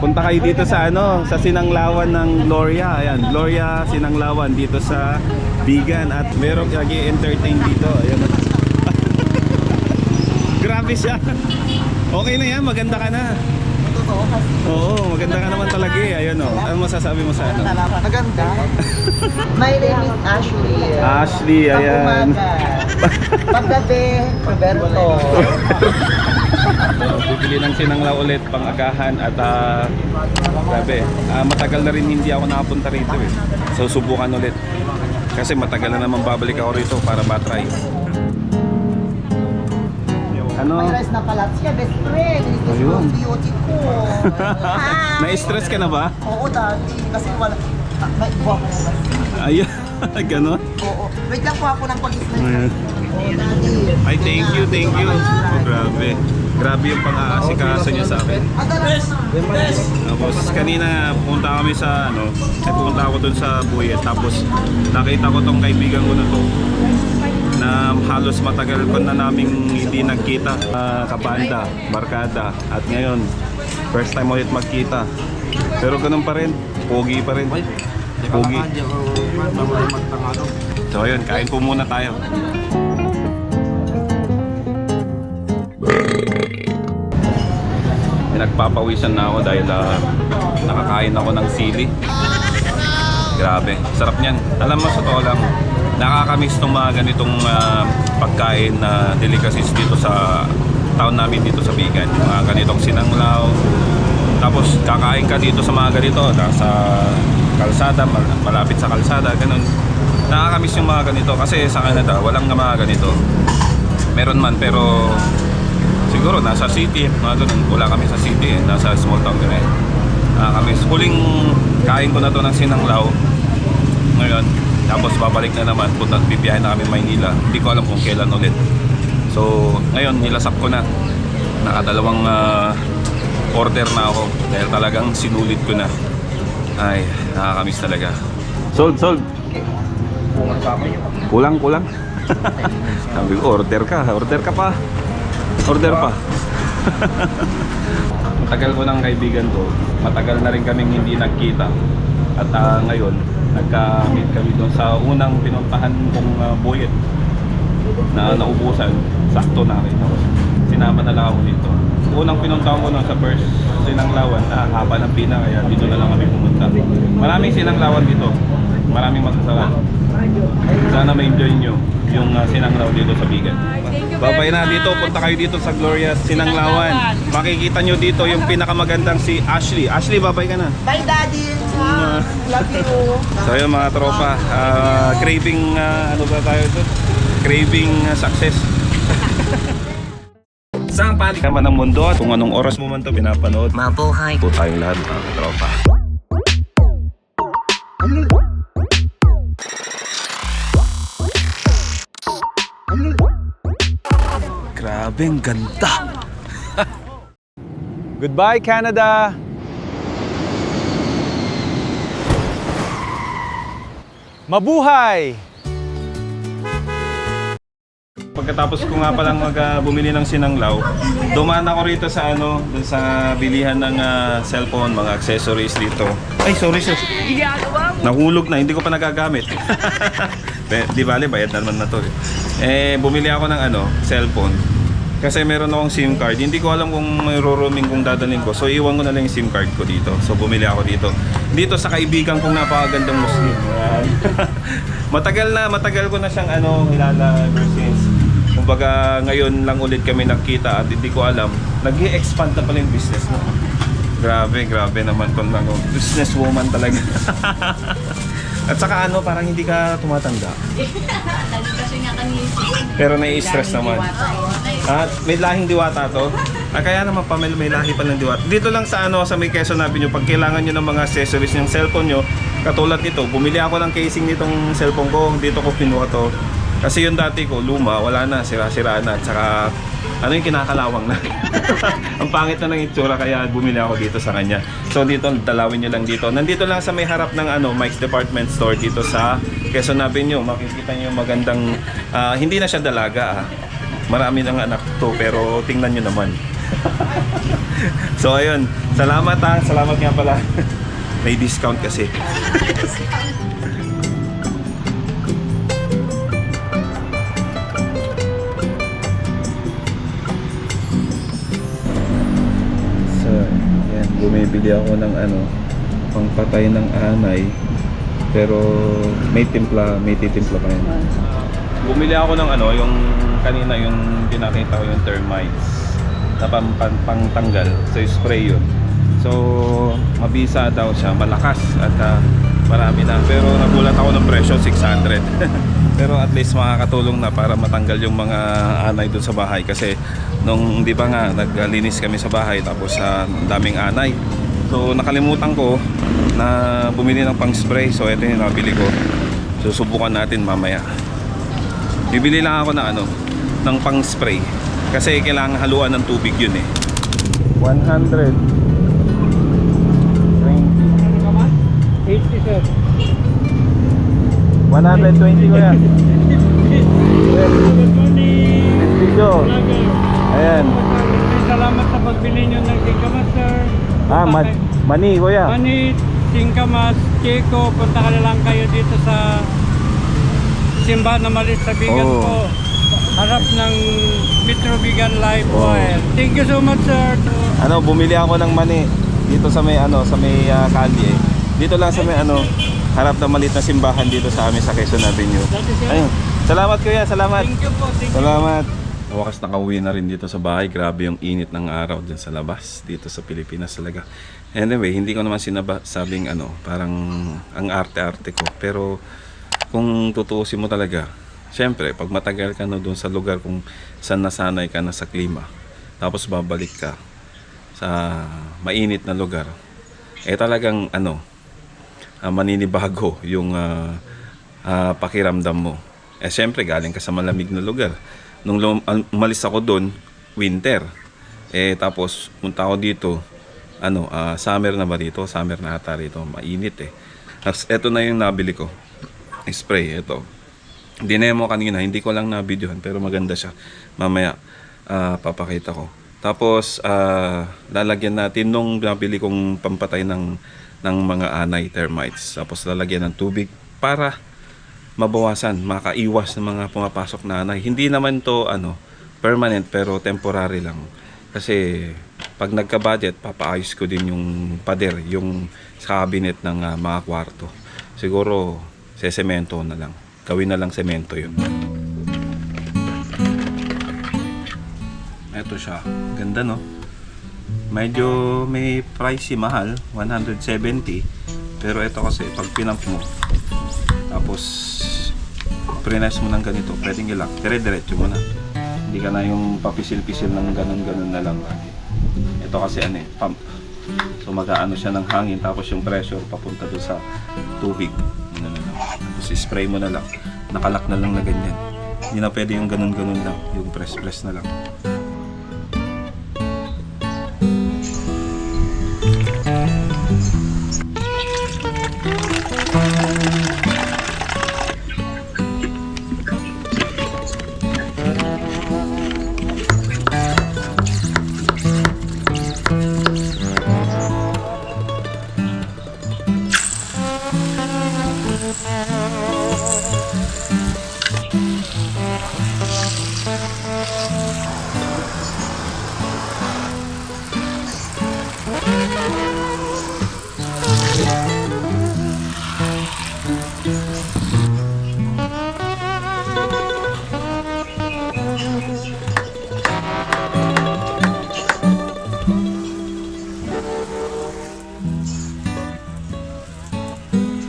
punta kayo dito sa ano, sa Sinanglawan ng Gloria. Ayan, Gloria Sinanglawan dito sa Bigan at merong nag-i-entertain dito. Ayan. Grabe siya. Okay na yan, maganda ka na. Oo, maganda ka naman talaga eh. Ayun o. Ano masasabi mo sa ano? Maganda. My name is Ashley. Ashley, ayan. Paggabi, Roberto. Bibili ng sinanglaw ulit, pang-agahan at grabe. Matagal na rin hindi ako nakapunta rito eh. So subukan ulit. Kasi matagal na naman babalik ako rito para matry. Ano? May rice na pala siya, best friend. Ayun. Beauty ko. Na-stress ka na ba? Oo, dati. Kasi wala. May buwak ko. Ayun, ganon. Oo. Wait lang po ako ng pag-stress. Ayun. Oo, dati. Ay, thank you, thank you. Oh, grabe. Grabe yung pang-aasikaso niya sa akin. Tapos kanina pumunta kami sa ano, pumunta ako dun sa Buyet. Tapos nakita ko tong kaibigan ko na to na halos matagal ko na naming hindi nagkita. Kabanda, barkada. At ngayon, first time ulit magkita. Pero ganun pa rin, pogi pa rin. Pogi. So ayun, kain po muna tayo. Nagpapawisan na ako dahil nakakain ako ng sili. Grabe, sarap niyan. Alam mo, sa totoo lang, nakakamiss itong mga ganitong pagkain na delicacies dito sa town namin dito sa Bigan. Mga ganitong sinanglaw. Tapos kakain ka dito sa mga ganito, sa kalsada, malapit sa kalsada, ganun. Nakakamiss yung mga ganito kasi sa Canada walang mga ganito. Meron man pero siguro nasa city, mga ganun. Wala kami sa city, nasa small town kami. Nakakamiss. Huling kain ko na to ng sinanglaw ngayon. Tapos babalik na naman, bibiyahin na kami Maynila. Hindi ko alam kung kailan ulit. So ngayon nilasap ko na. Nakadalawang order na ako dahil talagang sinulit ko na. Ay, nakakamiss talaga. Sold. Kulang. Sabi ko, order ka pa. Order pa. Matagal ko ng kaibigan ko. Matagal na rin kaming hindi nagkita. At ngayon, nagka-meet kami doon sa unang pinuntahan kong Buyet na naubusan. Sakto nakita ko. Sinama na lang ako dito. Unang pinuntahan ko noon sa first sinanglawan, haba ng pina, kaya dito na lang kami pumunta. Maraming sinanglawan dito. Maraming masasarap. Sana ma-enjoy nyo yung sinanglaw dito sa Bigan. Babay na dito, punta kayo dito sa Gloria Sinanglawan. Makikita nyo dito yung pinakamagandang si Ashley. Ashley, babay ka na. Bye, Daddy. Love you. So yun mga tropa, craving, ano ba tayo ito? Craving success. Saan panig naman ng mundo at kung anong oras mo man ito pinapanood. Mabuhay. Po tayong lahat mga tropa. Grabeng ganda. Goodbye, Canada! Mabuhay! Pagkatapos ko nga palang bumili ng sinanglaw, dumaan ako rito sa ano, dun sa bilihan ng cellphone, mga accessories dito. Ay, sorry sis. Nahulog na, hindi ko pa nagagamit. Di bale, bayad na naman na to eh. Bumili ako ng ano, cellphone. Kasi meron akong SIM card. Hindi ko alam kung may roaming kung dadalhin ko. So iwan ko na lang yung SIM card ko dito. So bumili ako dito. Dito sa kaibigan kong napakagandang Muslim. Matagal ko na siyang kilala ever since. Kumbaga ngayon lang ulit kami nagkita at hindi ko alam. Nag-i-expand na pala yung business mo. Grabe naman kung business woman talaga. At saka parang hindi ka tumatanda. Kasi nga kanisi. Pero nai-stress naman. At may lahing diwata to. Kaya naman pa may lahi pa ng diwata. Dito lang sa sa may Quezon Avenue, pag kailangan nyo ng mga accessories ng cellphone nyo, katulad nito, bumili ako ng casing nitong cellphone ko, dito ko pinuha to. Kasi yung dati ko, luma, wala na, sira-sira na. At saka, yung kinakalawang na. Ang pangit na ng itsura, kaya bumili ako dito sa kanya. So dito, dalawin nyo lang dito. Nandito lang sa may harap ng Mike's Department Store dito sa Quezon Avenue. Makikita nyo magandang, hindi na siya dalaga. Marami ng anak to, pero tingnan nyo naman. So ayun, salamat ha. Salamat nga pala. May discount kasi. So, yan, bumibili ako ng pangpatay ng anay. Pero may titimpla pa yan. Bumili ako ng yung kanina yung pinakita ko yung termites na pangtanggal. So spray yun. So mabisa daw siya, malakas at marami na. Pero nagulat ako ng presyo, 600. Pero at least makakatulong na para matanggal yung mga anay doon sa bahay. Kasi nung di ba nga naglinis kami sa bahay tapos daming anay. So nakalimutan ko na bumili ng pang spray. So ito yung nabili ko. Susubukan natin mamaya. Bibili lang ako na ng pang spray kasi kailangan haluan ng tubig yun eh. 100 80 sir. 120 ko yan. Good morning. Video. Ayan. Salamat sa pagbili nyo ng Singkamas sir. Mani kuya. Mani, Singkamas, Chico, punta ka na lang kayo dito sa simbahan na maliit sa Bigan po. Harap ng Metro Bigan Live Oil. Thank you so much sir. Bumili ako ng mani dito sa may sa may kalye. Dito lang sa may harap ng maliit na simbahan dito sa amin sa Quezon Avenue. Ayun. Salamat kuya, salamat. Thank you po. Thank you. Salamat. Wakas nakauwi na rin dito sa bahay. Grabe yung init ng araw dyan sa labas dito sa Pilipinas talaga. Anyway, hindi ko naman sinabing parang ang arte-arte ko. Pero kung tutuusin mo talaga, syempre pag matagal ka na doon sa lugar kung saan nasanay ka na sa klima, tapos babalik ka sa mainit na lugar, talagang maninibago yung pakiramdam mo. Syempre galing ka sa malamig na lugar. Nung umalis ako doon, winter. Tapos punta ako dito, summer na ba dito? Summer na ata rito, mainit eh. Tapos eto na yung nabili ko, spray. Ito dinemo kanina, hindi ko lang na-videohan pero maganda siya. Mamaya papakita ko. Tapos lalagyan natin nung nabili kong pampatay ng mga anay, termites. Tapos lalagyan ng tubig para mabawasan, makaiwas ng mga pumapasok na anay. Hindi naman to permanent pero temporary lang. Kasi pag nagka-budget, papaayos ko din yung pader, yung cabinet ng mga kwarto. Siguro sesemento na lang. Gawin na lang semento yun. Ito siya. Ganda no? Medyo may pricey, mahal. 170. Pero ito kasi, pag pinamp mo, tapos prines mo ng ganito, pwedeng ilak. Dire-diretso mo na. Hindi ka na yung papisil-pisil ng ganun-ganun na lang. Ito kasi pump. So mag-aano siya ng hangin, tapos yung pressure papunta doon sa tubig. Tapos spray mo na lang. Nakalak na lang na ganyan. Hindi na pwede yung ganun-ganun lang. Yung press-press na lang.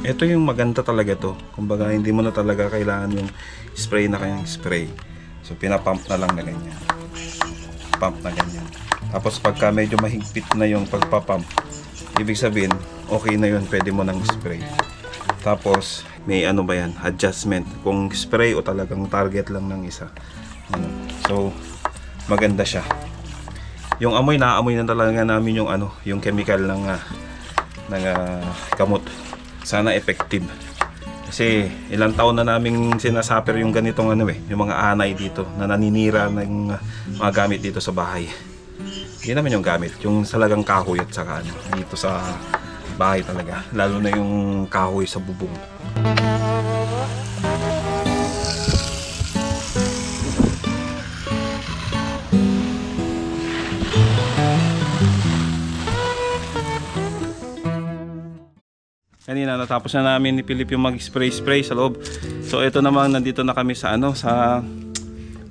Ito yung maganda talaga to. Kumbaga hindi mo na talaga kailangan yung spray na kanyang spray. So pinapump na lang na ganyan. Pump na ganyan. Tapos pagka medyo mahigpit na yung pagpapump, ibig sabihin okay na yun, pwede mo nang spray. Tapos may adjustment kung spray o talagang target lang ng isa. So maganda siya. Yung amoy, naamoy na talaga namin yung chemical ng gamot. Sana effective. Kasi ilang taon na naming sinasuffer yung ganitong yung mga anay dito na naninira ng mga gamit dito sa bahay. Hindi naman yung gamit, yung salagang kahoy at saka ano, dito sa bahay talaga. Lalo na yung kahoy sa bubong. Kanina natapos na namin ni Philip yung mag-spray sa loob. So ito naman, nandito na kami sa sa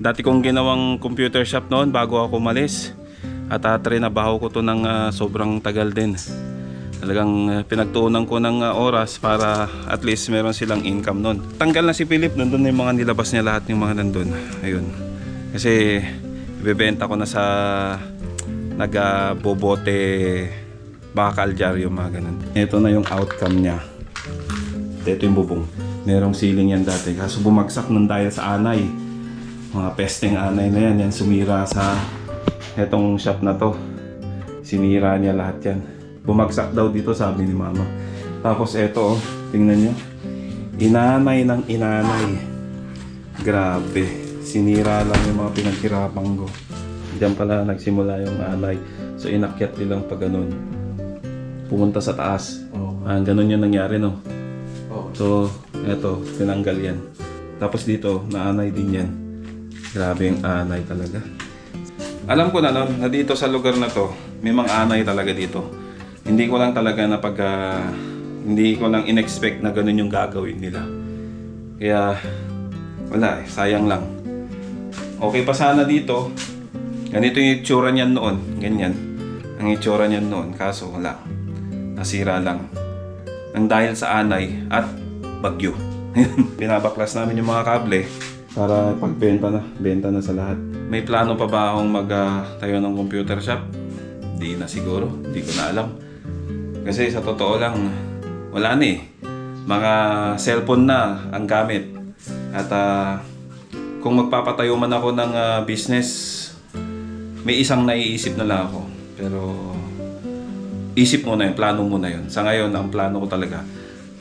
dati kong ginawang computer shop noon bago ako umalis. At trinabaho ko to ng sobrang tagal din. Talagang pinagtuunan ko ng oras para at least meron silang income noon. Tanggal na si Philip, nandun na yung mga nilabas niya, lahat yung mga nandun. Ayun. Kasi ibebenta ko na sa nagbobote bakal jar, yung mga ganun. Ito na yung outcome niya. Ito yung bubong. Merong ceiling yan dati. Kaso bumagsak nun dahil sa anay. Mga pesteng anay na yan. Yan sumira sa etong shop na to. Sinira niya lahat yan. Bumagsak daw dito, sabi ni mama. Tapos eto, tingnan nyo. Inanay ng inanay. Grabe. Sinira lang yung mga pinaghirapan ko. Diyan pala nagsimula yung anay. So inakyat nilang pag ganun. Pumunta sa taas. Ganun yung nangyari, no? So, eto, tinanggal yan. Tapos dito, naanay din yan. Grabe yung anay talaga. Alam ko na noon, na dito sa lugar na to, may mga anay talaga dito. Hindi ko lang talaga hindi ko lang in-expect na ganun yung gagawin nila. Kaya, wala eh, sayang lang. Okay pa sana dito. Ganito yung itsura niyan noon. Ganyan. Ang itsura niyan noon. Kaso wala. Nasira lang. Nang dahil sa anay at bagyo. Binabaklas namin yung mga kable para pagbenta na. Benta na sa lahat. May plano pa ba akong magtayo ng computer shop? Di na siguro. Di ko na alam. Kasi sa totoo lang, wala na eh. Mga cellphone na ang gamit. At kung magpapatayo man ako ng business, may isang naiisip na lang ako. Pero isip muna yun, plano muna yun. Sa ngayon, ang plano ko talaga,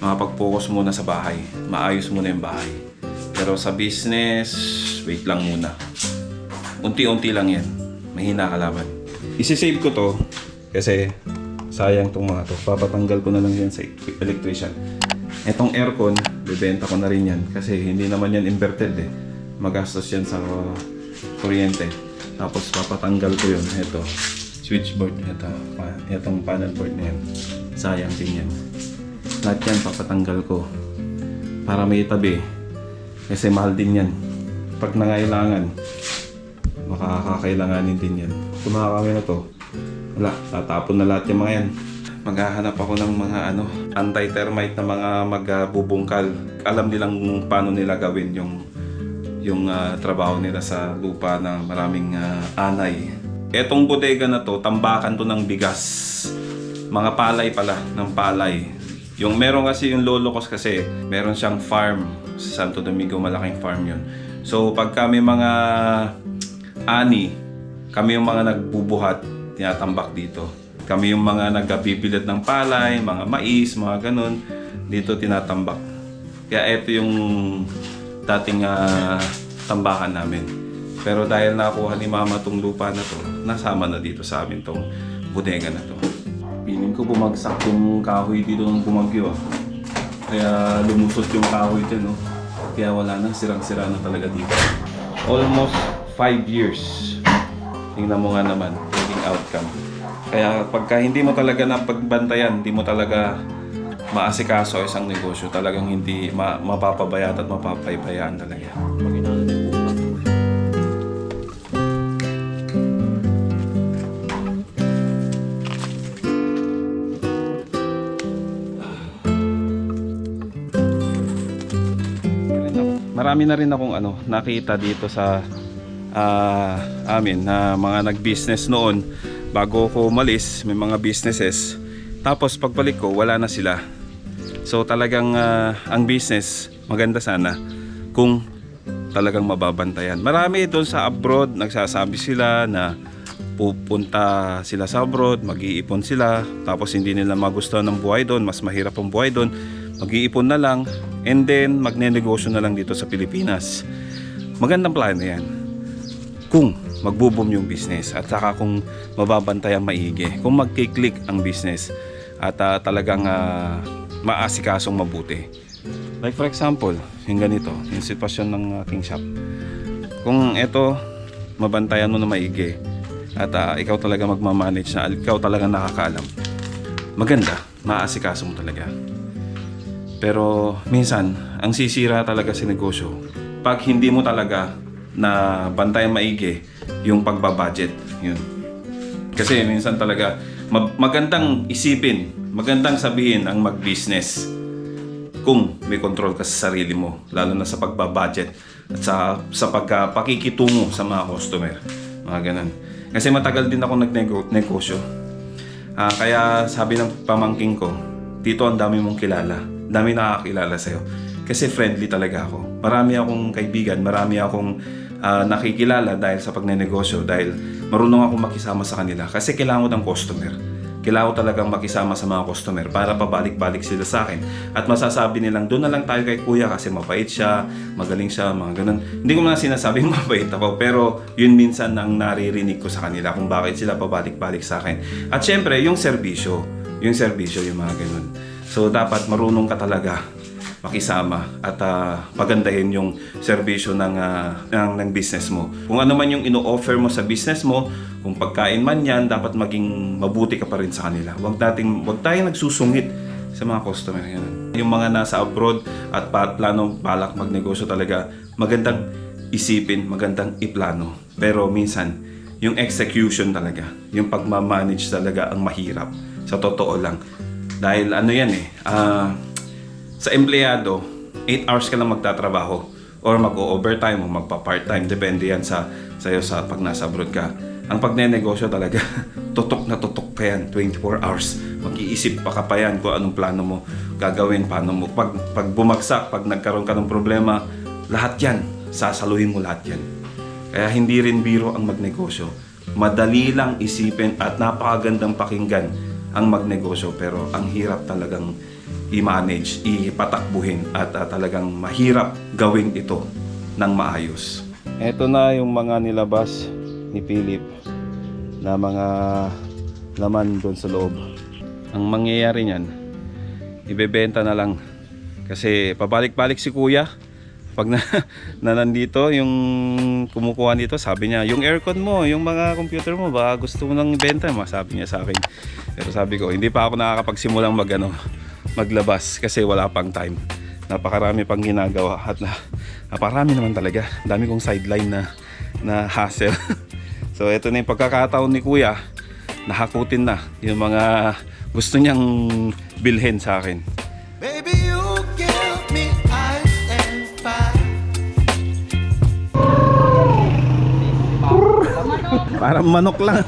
makapag-focus muna sa bahay. Maayos muna yung bahay. Pero sa business, wait lang muna. Unti-unti lang yan. Mahina kalaban. Isisave ko to kasi sayang tong mga to. Papatanggal ko na lang yan sa electrician. Etong aircon, bibenta ko na rin yan. Kasi hindi naman yan inverted eh. Magastos yan sa kuryente. Tapos papatanggal ko yun. Ito. Switchboard, itong panel board na yan. Sayang din yan. Lahat yan papatanggal ko para may tabi kasi mahal din yan. Pag nangailangan, makakakailanganin din yan. Kumaha kami na to, wala, tatapon na lahat yung mga yan. Maghahanap ako ng mga anti-termite na mga magbubungkal. Alam nilang paano nila gawin yung trabaho nila sa lupa na maraming anay. Etong bodega na to, tambakan to ng bigas. Mga palay pala, ng palay. Yung meron kasi yung lolo ko kasi, meron siyang farm sa Santo Domingo, malaking farm yun. So pag kami mga ani, kami yung mga nagbubuhat, tinatambak dito. Kami yung mga nagbibilad ng palay, mga mais, mga ganun. Dito tinatambak. Kaya ito yung dating tambakan namin. Pero dahil nakuha ni mama tong lupa na to, nasama na dito sa amin tong bodega na to. Piling ko bumagsak yung kahoy dito ng bumagyo. Kaya lumusot yung kahoy dyan, no? Kaya wala na, sirang-sira na talaga dito. Almost 5 years. Tingnan mo nga naman, naging outcome. Kaya pagka hindi mo talaga napagbantayan, hindi mo talaga maasikaso isang negosyo, talagang hindi mapapabayat at mapapaybayaan talaga. Marami na rin akong nakita dito sa amin na mga nag-business noon. Bago ko umalis, may mga businesses. Tapos pagbalik ko, wala na sila. So talagang ang business, maganda sana kung talagang mababantayan. Marami doon sa abroad, nagsasabi sila na pupunta sila sa abroad, mag-iipon sila. Tapos hindi nila magustuhan ng buhay doon, mas mahirap ang buhay doon. Mag-iipon na lang, and then magne-negosyo na lang dito sa Pilipinas. Magandang plano yan. kung magbo-boom yung business at saka kung mababantayan maigi, kung magkiklik ang business at talagang maasikasong mabuti. Like for example, yung ganito, yung sitwasyon ng aking shop. Kung ito, mabantayan mo na maigi at ikaw talaga magmamanage na, ikaw talaga nakakaalam, maganda, maaasikaso mo talaga. Pero minsan, ang sisira talaga sa negosyo, pag hindi mo talaga na bantayan maigi yung pagbabudget, yun. Kasi minsan talaga magandang isipin, magandang sabihin ang mag-business kung may control ka sa sarili mo, lalo na sa pagbabudget at sa pagpakikitungo sa mga customer, mga ganun. Kasi matagal din ako nagnegosyo. Kaya sabi ng pamangking ko, Tito, ang dami mong kilala, dami nakakilala sa'yo. Kasi friendly talaga ako. Marami akong kaibigan, marami akong nakikilala dahil sa pagnenegosyo, dahil marunong akong makisama sa kanila. Kasi kailangan ko ng customer. Kailangan ko talagang makisama sa mga customer para pabalik-balik sila sa akin. At masasabi nilang, doon na lang tayo kay kuya kasi mabait siya, magaling siya, mga ganun. Hindi ko na sinasabing mabait ako, pero yun minsan ang naririnig ko sa kanila kung bakit sila pabalik-balik sa akin. At syempre, yung serbisyo, yung mga ganun. So, dapat marunong ka talaga makisama at pagandahin yung serbisyo ng business mo. Kung ano man yung ino-offer mo sa business mo, kung pagkain man yan, dapat maging mabuti ka pa rin sa kanila. Huwag tayong nagsusungit sa mga customer. Yan. Yung mga nasa abroad at balak magnegosyo talaga, magandang isipin, magandang iplano. Pero minsan, yung execution talaga, yung pagmamanage talaga ang mahirap. Sa totoo lang. Dahil ano yan sa empleyado, 8 hours ka lang magtatrabaho or mag-overtime o magpa-part-time. Depende yan sa'yo sa pag nasa abroad ka. Ang pagnenegosyo talaga, tutok na tutok pa yan, 24 hours. Mag-iisip pa yan kung anong plano mo gagawin, paano mo. Pag bumagsak, pag nagkaroon ka ng problema, lahat yan, sasaluhin mo lahat yan. Kaya hindi rin biro ang magnegosyo. Madali lang isipin at napakagandang pakinggan ang magnegosyo, pero ang hirap talagang i-manage, ipatakbuhin at talagang mahirap gawin ito ng maayos. Ito na yung mga nilabas ni Philip na mga laman doon sa loob. Ang mangyayari niyan, ibebenta na lang kasi pabalik-balik si kuya pag na nandito yung kumukuha nito. Sabi niya, yung aircon mo, yung mga computer mo, baka gusto mo nang ibenta, sabi niya sa akin. Pero sabi ko, hindi pa ako nakakapagsimulang maglabas kasi wala pang time. Napakarami pang ginagawa at napakarami naman talaga. Dami kong sideline na hassle. So ito na yung pagkakataon ni kuya, nahakutin na yung mga gusto niyang bilhin sa akin. Baby, you give me ice and fire. Parang manok lang.